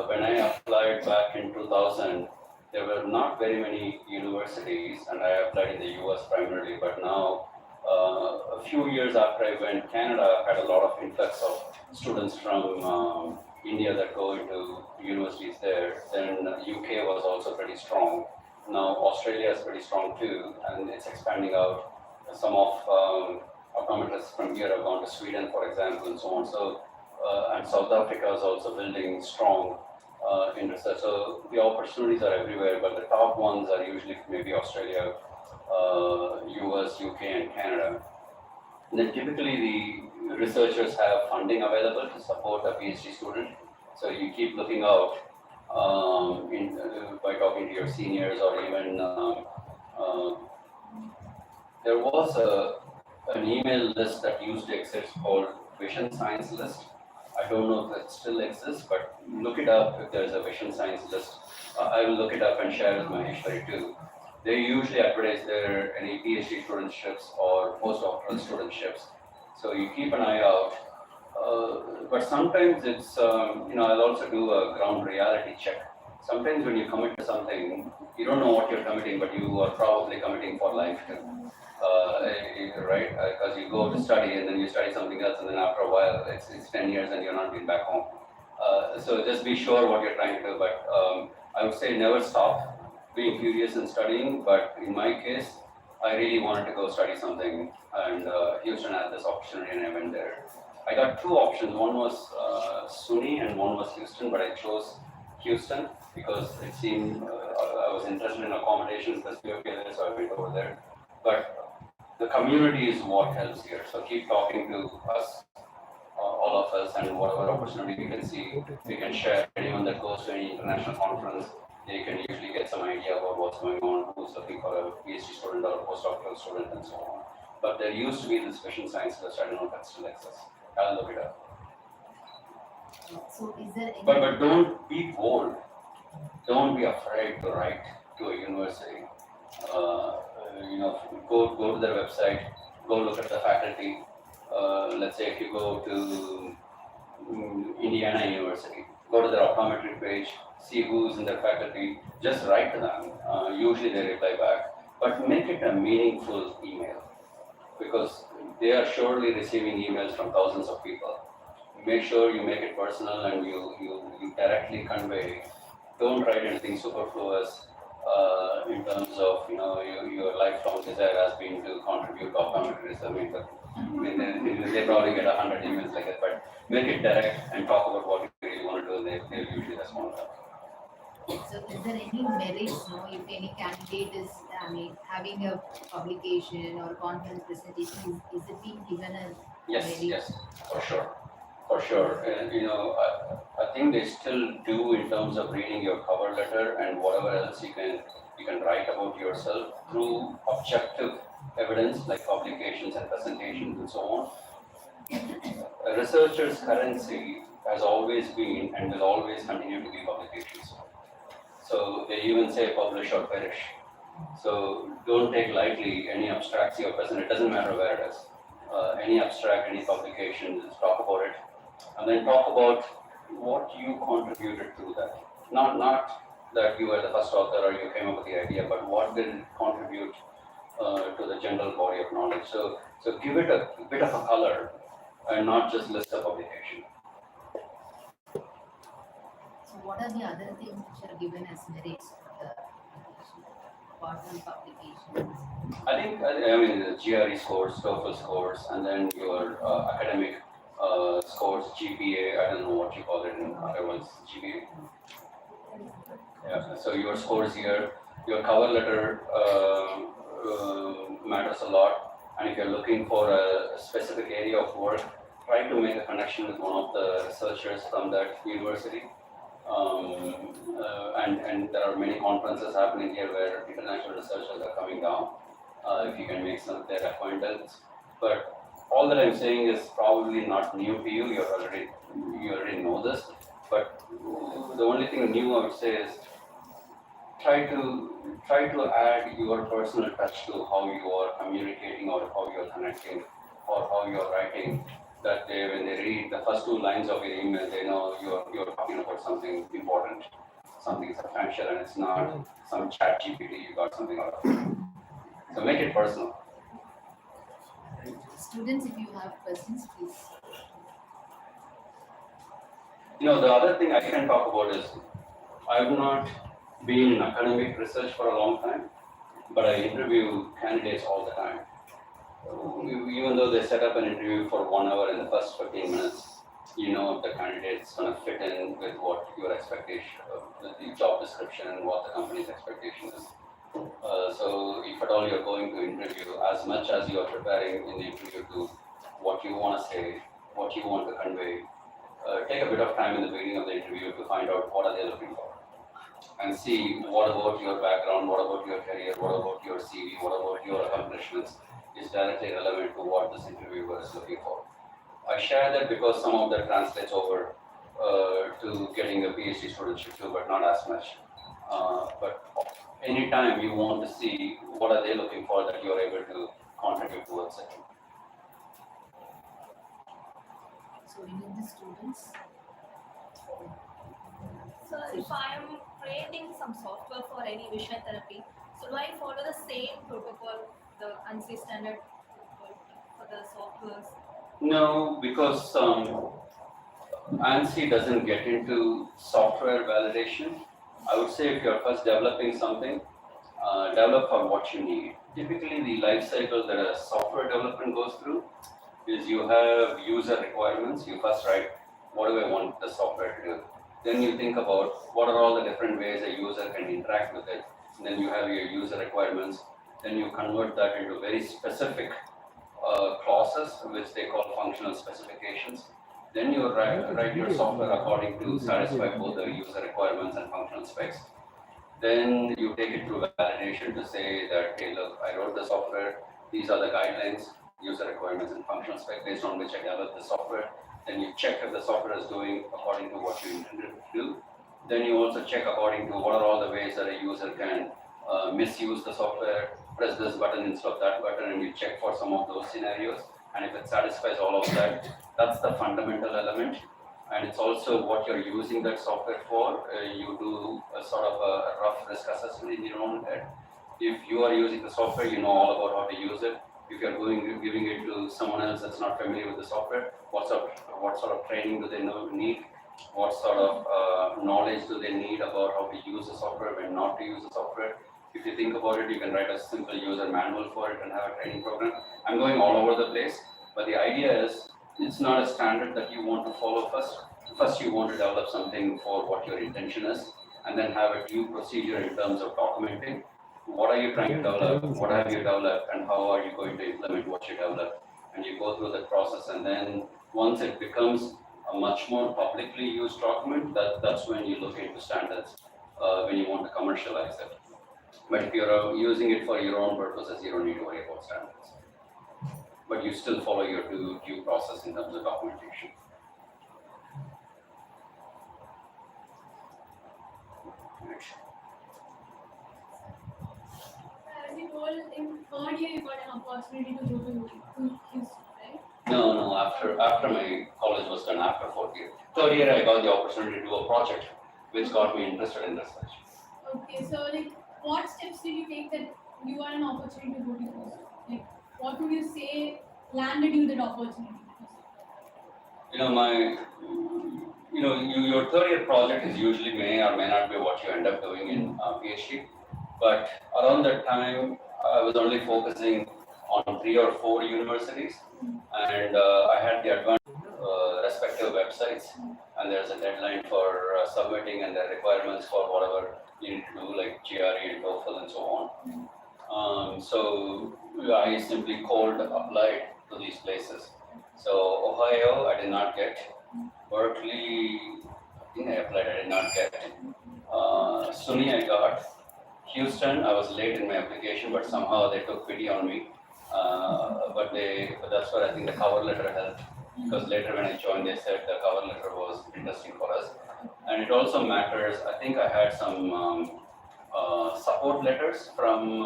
When I applied back in 2000, there were not very many universities, and I applied in the US primarily. But now, a few years after I went, Canada had a lot of influx of students from India that go into universities there. Then UK was also pretty strong. Now Australia is pretty strong too, and it's expanding out. Some of optometrists from here have gone to Sweden, for example, and so on. So, and South Africa is also building strong in research. So the opportunities are everywhere, but the top ones are usually maybe Australia, US, UK, and Canada. And then typically the researchers have funding available to support a PhD student. So you keep looking out by talking to your seniors, or even there was an email list that used to exist called Vision Science List. I don't know if it still exists, but look it up if there's a Vision Science List. I will look it up and share with Maheshwari too. They usually advertise their any PhD studentships or postdoctoral studentships. So you keep an eye out. But sometimes it's, I'll also do a ground reality check. Sometimes when you commit to something, you don't know what you're committing, but you are probably committing for life too. Right? Because you go to study and then you study something else, and then after a while, it's 10 years and you're not been back home. So just be sure what you're trying to do, but I would say never stop being curious and studying. But in my case, I really wanted to go study something, and Houston had this opportunity, and I went there. I got two options. One was SUNY, and one was Houston, but I chose Houston because it seemed I was interested in accommodations, the there, so I went over there. But the community is what helps here. So keep talking to us, all of us, and whatever opportunity we can see, we can share. Anyone that goes to any international conference, they can usually get some idea about what's going on, who's looking for a PhD student or a postdoctoral student, and so on. But there used to be this vision science list. I don't know if that still exists. I'll look it up. So is there any? But don't be bold. Don't be afraid to write to a university. Go to their website. Go look at the faculty. Let's say if you go to Indiana University, go to their optometry page, see who's in their faculty, just write to them. Usually they reply back, but make it a meaningful email because they are surely receiving emails from thousands of people. Make sure you make it personal and you directly convey. Don't write anything superfluous in terms of your lifelong desire has been to contribute to optometry research. They probably get 100 emails like that, but make it direct and talk about what you really want to do. They'll usually respond to that. So is there any merits, if any candidate is, having a publication or conference presentation, is it being given as Yes, for sure. And I think they still do in terms of reading your cover letter and whatever else you can write about yourself through objective evidence like publications and presentations and so on. A researcher's currency has always been and will always continue to be publications. So they even say publish or perish. So don't take lightly any abstract you present. It doesn't matter where it is. Any abstract, any publication, just talk about it. And then talk about what you contributed to that. Not that you were the first author or you came up with the idea, but what did it contribute to the general body of knowledge. So give it a bit of a color and not just list a publication. So what are the other things which are given as merits for the important publications? I mean the GRE scores, TOEFL scores, and then your academic scores, GPA. I don't know what you call it in otherwise GPA. Yeah. So your scores here, your cover letter matters a lot. And if you're looking for a specific area of work, try to make a connection with one of the researchers from that university. And there are many conferences happening here where international researchers are coming down. If you can make some of their acquaintance, but all that I'm saying is probably not new to you. You already know this. But the only thing new I would say is try to add your personal touch to how you are communicating or how you are connecting or how you are writing. That when they read the first two lines of your email, they know you're talking about something important, something substantial, and it's not some chat GPT you got something out of it. So make it personal. Students, if you have questions, please. The other thing I can talk about is I've not been in academic research for a long time, but I interview candidates all the time. Even though they set up an interview for 1 hour in the first 15 minutes, if the candidate's going to fit in with what your expectation, the job description, and what the company's expectation is. So if at all you're going to interview, as much as you are preparing in the interview to what you want to say, what you want to convey, take a bit of time in the beginning of the interview to find out what are they looking for. And see what about your background, what about your career, what about your CV, what about your accomplishments is directly relevant to what this interviewer is looking for. I share that because some of that translates over to getting a PhD studentship too, but not as much. But anytime you want to see what are they looking for that you are able to contribute towards it. So we need the students. So if I am creating some software for any vision therapy, so do I follow the same protocol, the ANSI standard protocol for the softwares? No, because ANSI doesn't get into software validation. I would say if you're first developing something, develop for what you need. Typically, the life cycle that a software development goes through is you have user requirements. You first write, what do I want the software to do? Then you think about what are all the different ways a user can interact with it. And then you have your user requirements. Then you convert that into very specific clauses, which they call functional specifications. Then you write your software according to satisfy both the user requirements and functional specs. Then you take it through validation to say that, hey, look, I wrote the software, these are the guidelines, user requirements and functional spec based on which I developed the software. Then you check if the software is doing according to what you intended to do. Then you also check according to what are all the ways that a user can misuse the software, press this button instead of that button, and you check for some of those scenarios. And if it satisfies all of that, that's the fundamental element. And it's also what you're using that software for. You do a sort of a rough risk assessment in your own head. If you are using the software, you know all about how to use it. If you're giving it to someone else that's not familiar with the software, what sort of training do they need? What sort of knowledge do they need about how to use the software, when not to use the software? If you think about it, you can write a simple user manual for it and have a training program. I'm going all over the place, but the idea is it's not a standard that you want to follow first. First, you want to develop something for what your intention is, and then have a due procedure in terms of documenting. What are you trying to develop? What have you developed? And how are you going to implement what you developed? And you go through that process, and then once it becomes a much more publicly used document, that's when you look into standards, when you want to commercialize it. But if you're using it for your own purposes, you don't need to worry about standards. But you still follow your due process in terms of documentation. As you told, in third year you got an opportunity to go to Houston, right? No, after my college was done, after fourth year. Third year I got the opportunity to do a project which got me interested in research. Okay, so like what steps did you take that you got an opportunity to go to Houston? Like what would you say landed you that opportunity? Your third year project is usually may or may not be what you end up doing in PhD. But around that time, I was only focusing on 3 or 4 universities, and I had the advantage respective websites, and there's a deadline for submitting and the requirements for whatever you need to do, like GRE and TOEFL and so on. So I simply cold applied to these places. So Ohio, I did not get. Berkeley, I think I applied, I did not get. SUNY, I got. Houston, I was late in my application, but somehow they took pity on me. But that's where I think the cover letter helped, because later when I joined, they said the cover letter was interesting for us. And it also matters, I think I had some support letters from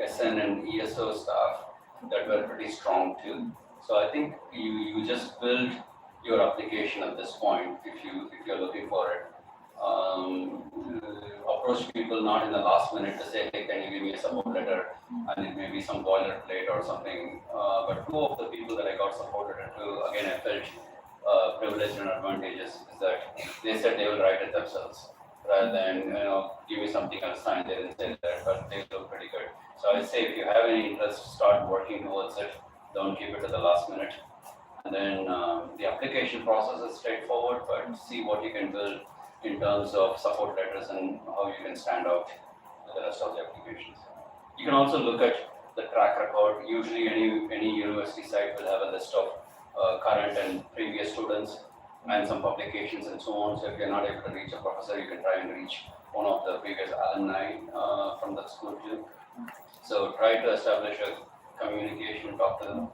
SN and ESO staff that were pretty strong too. So I think you just build your application at this point if you're looking for it. Approach people not in the last minute to say, hey, can you give me a support letter? And it may be some boilerplate or something. But 2 of the people that I got supported to, again, I felt privileged and advantageous, is that they said they will write it themselves rather than give me something I'll sign. They didn't say that, but they look pretty good. So I say if you have any interest, start working towards it. Don't keep it to the last minute. And then the application process is straightforward, but see what you can build in terms of support letters and how you can stand out with the rest of the applications. You can also look at the track record. Usually any university site will have a list of current and previous students and some publications and so on. So if you're not able to reach a professor, you can try and reach one of the previous alumni from that school too. So try to establish a communication, talk to them.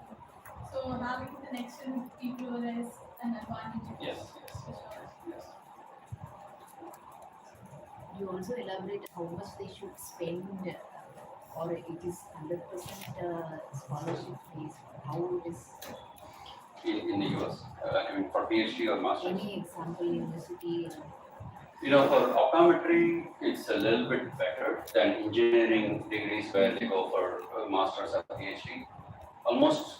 So having the connection with people is an advantage. Yes. You also elaborate how much they should spend, or it is 100% scholarship based. How it is In the US, for PhD or master's. any example university? For optometry, it's a little bit better than engineering degrees where they go for master's or PhD. Almost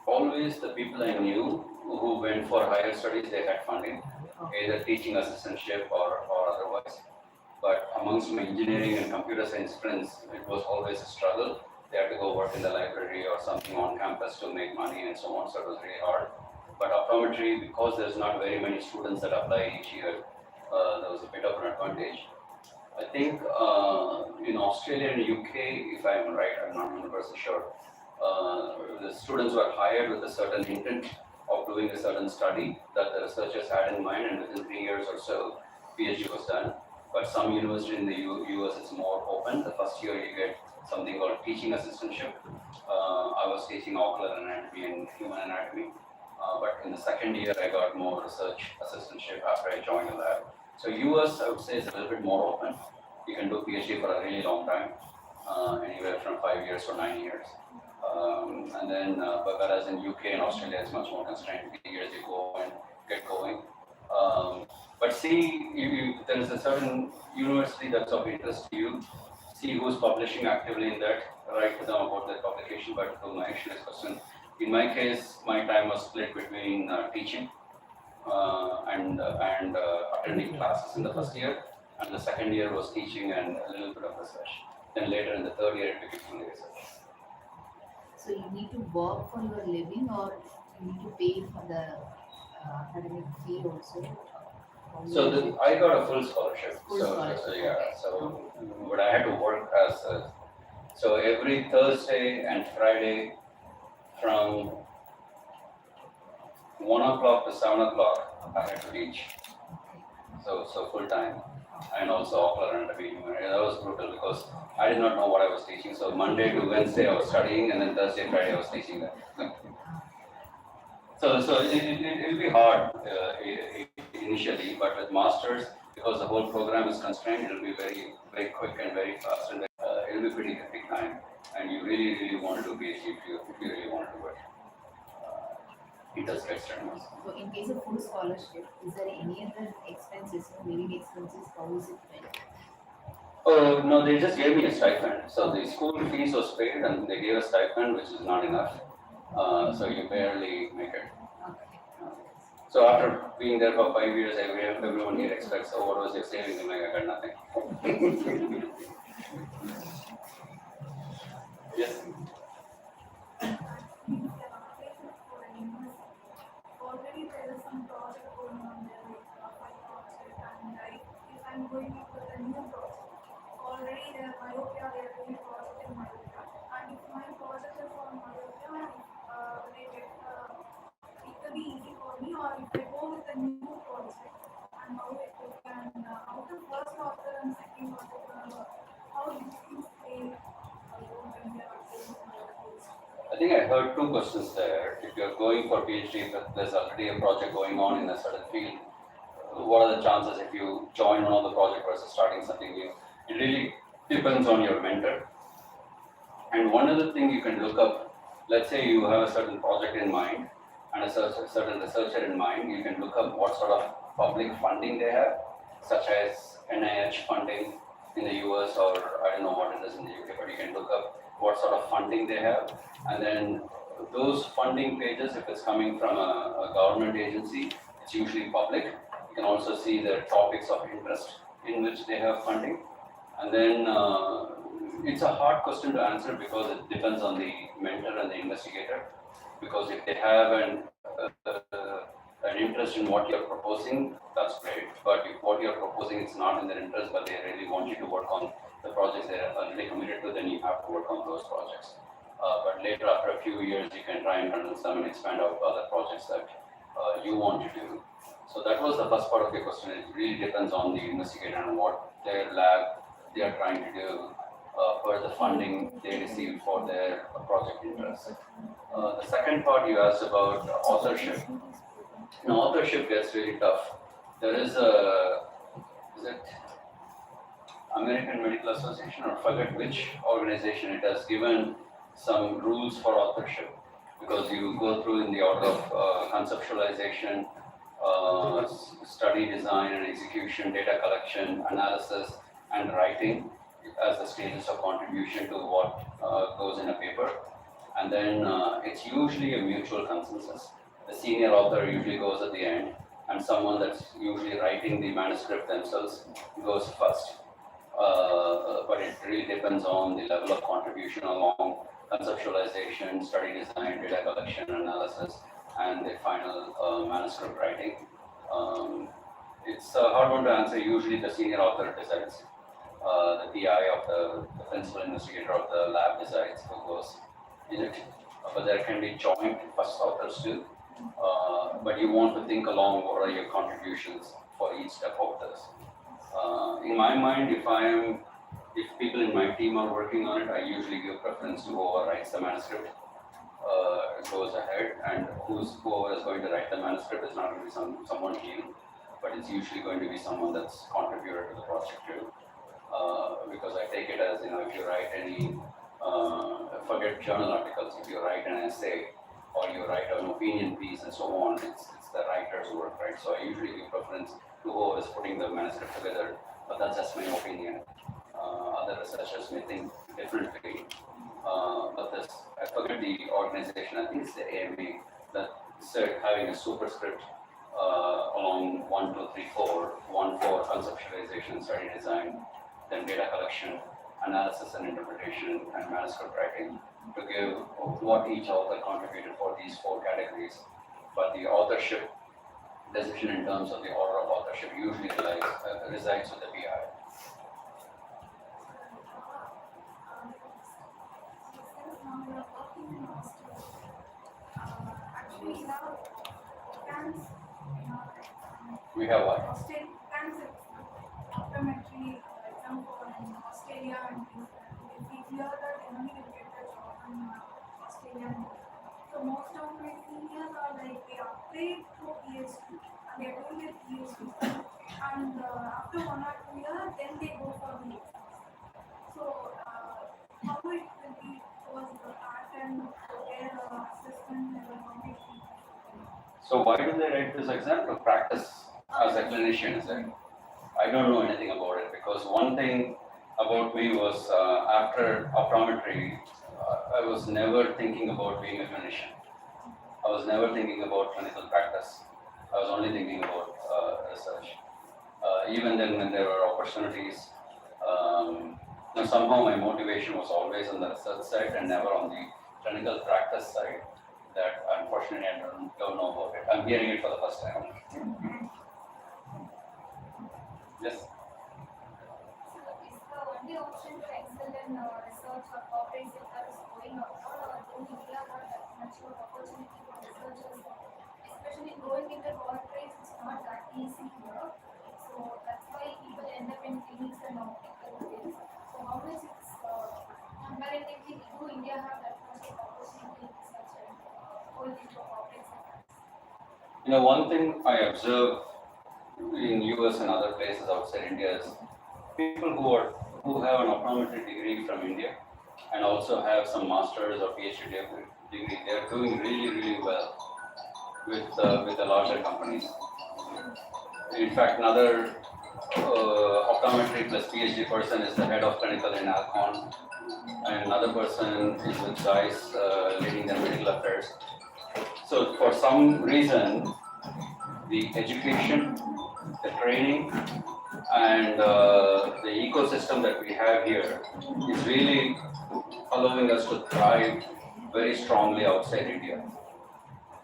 always the people I knew who went for higher studies, they had funding, either teaching assistantship or otherwise. But amongst my engineering and computer science friends, it was always a struggle. They had to go work in the library or something on campus to make money and so on, so it was really hard. But optometry, because there's not very many students that apply each year, there was a bit of an advantage. I think in Australia and UK, if I'm right, I'm not 100% sure, the students were hired with a certain intent of doing a certain study that the researchers had in mind, and within 3 years or so, PhD was done. But some university in the US is more open. The first year you get something called teaching assistantship. I was teaching ocular anatomy and human anatomy. But in the second year, I got more research assistantship after I joined the lab. So US, I would say, is a little bit more open. You can do PhD for a really long time, anywhere from 5 years to 9 years. And then, but whereas in UK and Australia, it's much more constrained. 3 years you go and get going. But see, there is a certain university that's of interest to you. See who's publishing actively in that. Write to them about their publication. But to my actual question, in my case, my time was split between teaching and attending classes in the first year, and the second year was teaching and a little bit of research. Then later in the third year, it became fully research. So you need to work for your living, or you need to pay for the academic fee also? So I got a full scholarship. Full So scholarship, yeah. okay. So but I had to work as so every Thursday and Friday from 1 o'clock to 7 o'clock, I had to teach. So full time, and also ocular anatomy. That was brutal because I did not know what I was teaching. So Monday to Wednesday I was studying, and then Thursday, Friday I was teaching that. So it'll be hard initially, but with masters, because the whole program is constrained, it'll be very quick and very fast, and it'll be pretty hectic time. And you really want to do PhD if you really want to do it. It does get strenuous. So in case of full scholarship, is there any other expenses, living expenses? How is it paid? Oh no, they just gave me a stipend. So the school fees was paid, and they gave a stipend, which is not enough. So you barely make it. Okay. So after being there for 5 years, everyone here expects, oh, what was your savings? I'm like, I got nothing. Yes. Already there is some project going on there, like my project, and if I'm going up with a new project, already there myopia, they are doing project in myopia, and if my project is on myopia, related, it will be easy for me, or if I go with a new project, and how it will, and how the first author and second author, how these things play, when they are doing I think I heard two questions there. If you're going for PhD, but there's already a project going on in a certain field, what are the chances if you join one of the project versus starting something new? It really depends on your mentor. And one other thing you can look up, let's say you have a certain project in mind and a certain researcher in mind, you can look up what sort of public funding they have, such as NIH funding in the US, or I don't know what it is in the UK, but you can look up what sort of funding they have, and then those funding pages, if it's coming from a government agency, it's usually public. You can also see the topics of interest in which they have funding, and then it's a hard question to answer because it depends on the mentor and the investigator. Because if they have an interest in what you're proposing, that's great. But if what you're proposing is not in their interest, but they really want you to work on the projects they are already committed to, then you have to work on those projects. But later, after a few years, you can try and condense them and expand out to other projects that you want to do. So that was the first part of your question. It really depends on the investigator and what their lab they are trying to do for the funding they receive for their project interest. The second part you asked about authorship. Now, authorship gets really tough. There is it American Medical Association, or forget which organization it has given some rules for authorship, because you go through in the order of conceptualization, study design and execution, data collection, analysis, and writing as the stages of contribution to what goes in a paper. And then it's usually a mutual consensus. The senior author usually goes at the end, and someone that's usually writing the manuscript themselves goes first. But it really depends on the level of contribution along conceptualization, study design, data collection, analysis, and the final manuscript writing. It's a hard one to answer. Usually, the senior author decides. The PI of the principal investigator of the lab decides who goes in it. But there can be joint first authors too. But you want to think along what are your contributions for each step of this. In my mind, if people in my team are working on it, I usually give preference to whoever writes the manuscript goes ahead, and whoever is going to write the manuscript is not going to be someone new, but it's usually going to be someone that's contributed to the project too. Because I take it as, if you write any, forget journal articles, if you write an essay or you write an opinion piece and so on, it's the writer's work, right? So I usually give preference to whoever is putting the manuscript together, but that's just my opinion. Other researchers may think differently, but I forget the organization, I think it's the AMA, that said having a superscript along 1, 2, 3, 4, 1 for conceptualization, study design, then data collection, analysis and interpretation, and manuscript writing to give what each author contributed for these 4 categories. But the authorship decision in terms of the order of authorship usually resides with the PI. Since now we are working in Australia, actually we have camps in our We have what? Australia camps optometry exam for in Australia, and if we clear that, then we will get a job in Australia. So most of my seniors are like they apply for PhD and they are doing their PhD, and after 1 or 2 years, then they go for the exams. So how it will be was the pattern, their assessment level, how it will be. So why do they write this exam? To practice as a clinician, is it? I don't know anything about it, because one thing about me was after optometry, I was never thinking about being a clinician. I was never thinking about clinical practice. I was only thinking about research. Even then, when there were opportunities, somehow my motivation was always on the research side and never on the clinical practice side. That unfortunately I don't know about it. I'm hearing it for the first time. Yes. So is the only option to excel in research or corporate sector is going abroad, or don't India have that much of opportunity for researchers? Especially going into corporates, it's not that easy here. So that's why people end up in clinics and optical fields. So how does it comparatively do India have that much of opportunity in research and going into corporate sectors? One thing I observe in US and other places outside India is people who have an optometry degree from India and also have some master's or PhD degree, they are doing really, really well with the larger companies. In fact, another optometry plus PhD person is the head of clinical in Alcon, and another person is with Zeiss leading their medical affairs. So for some reason, the education, the training, and the ecosystem that we have here is really allowing us to thrive very strongly outside India.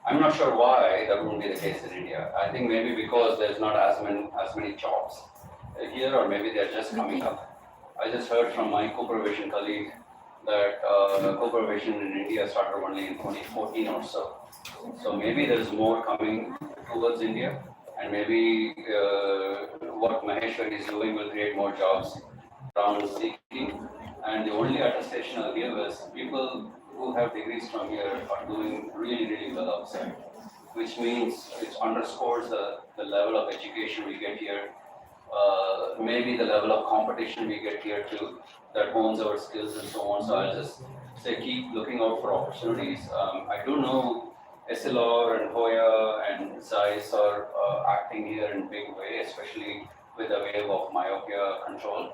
I'm not sure why that won't be the case in India. I think maybe because there's not as many jobs here, or maybe they're just coming up. I just heard from my co-provision colleague that co-provision in India started only in 2014 or so. So maybe there's more coming towards India, and maybe what Maheshwari is doing will create more jobs around seeking. And the only attestation I'll give is people who have degrees from here are doing really, really well outside, which means it underscores the level of education we get here, maybe the level of competition we get here too, that hones our skills and so on. So I'll just say keep looking out for opportunities. I do know SLR and Hoya and Zeiss are acting here in a big way, especially with the wave of myopia control.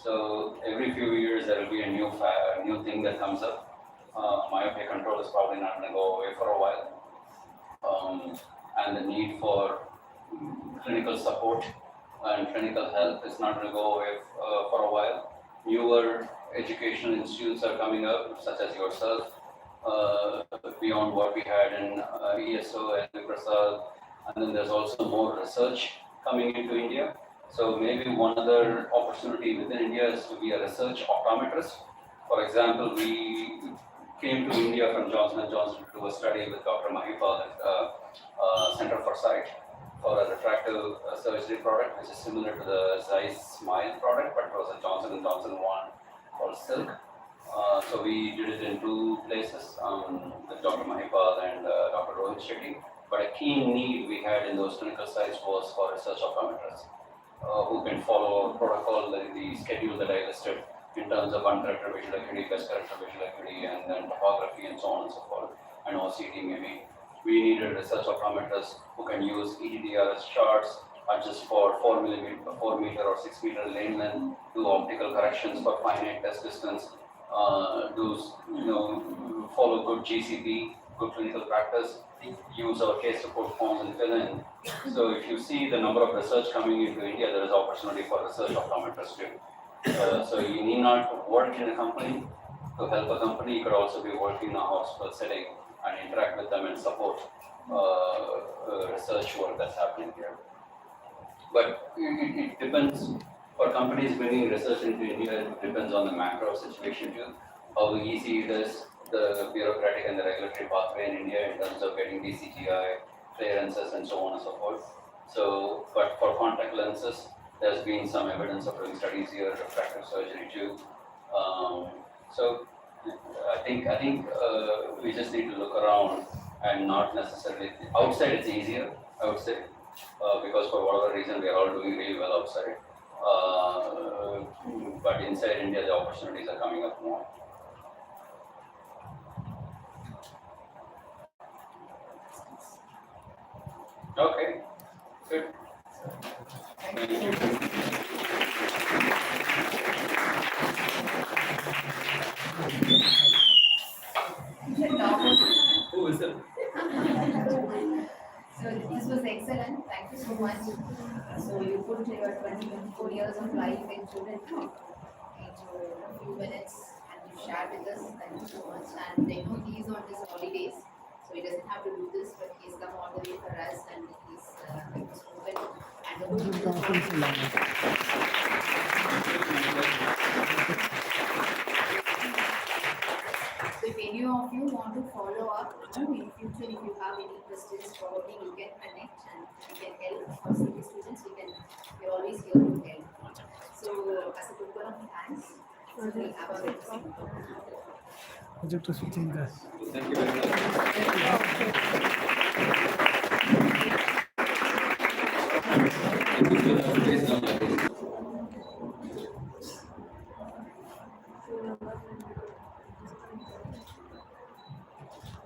So every few years there will be a new thing that comes up. Myopia control is probably not going to go away for a while. and the need for clinical support and clinical help is not going to go away for a while. Newer educational institutes are coming up, such as yourself, beyond what we had in ESO and Prasad, and then there's also more research coming into India. So maybe one other opportunity within India is to be a research optometrist. For example, we came to India from Johnson & Johnson to do a study with Dr. Mahipal at Center for Sight for a refractive surgery product, which is similar to the Zeiss Smile product, but it was a Johnson & Johnson one called Silk. So we did it in two places with Dr. Mahipal and Dr. Rohit Shetty. But a key need we had in those clinical sites was for research optometrists who can follow protocol, the schedule that I listed in terms of uncorrected visual acuity, best corrected visual acuity, and then topography and so on and so forth, and OCT maybe. We needed research optometrists who can use ETDRS charts, adjust for 4 meter or 6 meter lane length, do optical corrections for finite test distance, follow good GCP, good clinical practice, use our case report forms and fill in. So if you see the number of research coming into India, there is opportunity for research optometrists too. So you need not work in a company to help a company. You could also be working in a hospital setting and interact with them and support research work that's happening here. But it depends. For companies bringing research into India, it depends on the macro situation too. How easy it is, the bureaucratic and the regulatory pathway in India in terms of getting DCGI clearances and so on and so forth. So, but for contact lenses, there's been some evidence of doing studies here, refractive surgery too. So, I think we just need to look around and not necessarily outside. It's easier, I would say, because for whatever reason we are all doing really well outside. But inside India, the opportunities are coming up more. Okay, good. Thank you. Who is it? So this was excellent. Thank you so much. So you put your 24 years of life into a few minutes and you shared with us. Thank you so much. And I know he's on his holidays, so he doesn't have to do this, but he's come all the way for us and he's spoken. And the so if any of you want to follow up, in future, if you have any questions, probably you can connect and you can help. For CP students, we're always here to help. So as a token of thanks, so we have a website. Project to switching gas. Thank you very much. Thank you.